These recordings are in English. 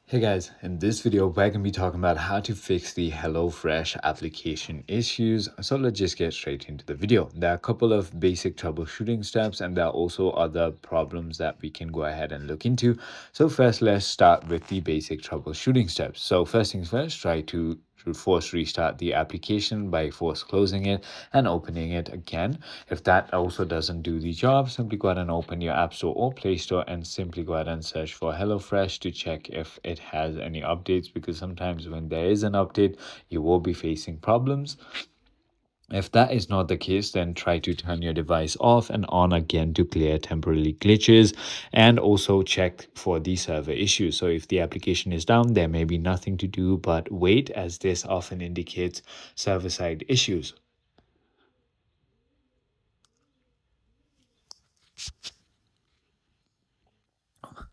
Hey guys, in this video, we're going to be talking about how to fix the HelloFresh application issues. So let's just get straight into the video. There are a couple of basic troubleshooting steps and there are also other problems that we can go ahead and look into. So first, let's start with the basic troubleshooting steps. So first things first, try to force restart the application by force closing it and opening it again. If that also doesn't do the job, simply go ahead and open your App Store or Play Store and simply go ahead and search for HelloFresh to check if it has any updates, because sometimes when there is an update, you will be facing problems. If that is not the case, then try to turn your device off and on again to clear temporary glitches, and also check for the server issues. So if the application is down, there may be nothing to do but wait, as this often indicates server-side issues.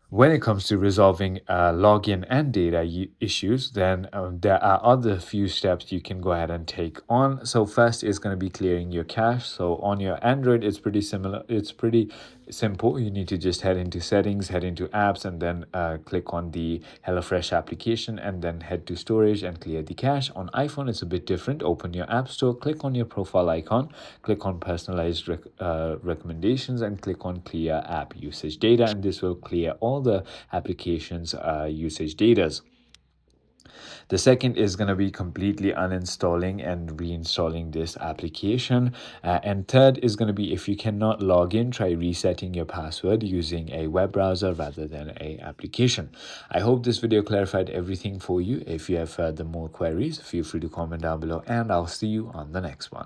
When it comes to resolving login and data issues, then there are other few steps you can go ahead and take on. So first is going to be clearing your cache. So on your Android, it's pretty similar. It's pretty simple. You need to just head into settings, head into apps, and then click on the HelloFresh application, and then head to storage and clear the cache. On iPhone, it's a bit different. Open your App Store, click on your profile icon, click on personalized recommendations, and click on clear app usage data, and this will clear all the application's usage data. The second is going to be completely uninstalling and reinstalling this application. And third is going to be, if you cannot log in, try resetting your password using a web browser rather than a application. I hope this video clarified everything for you. If you have further more queries, feel free to comment down below and I'll see you on the next one.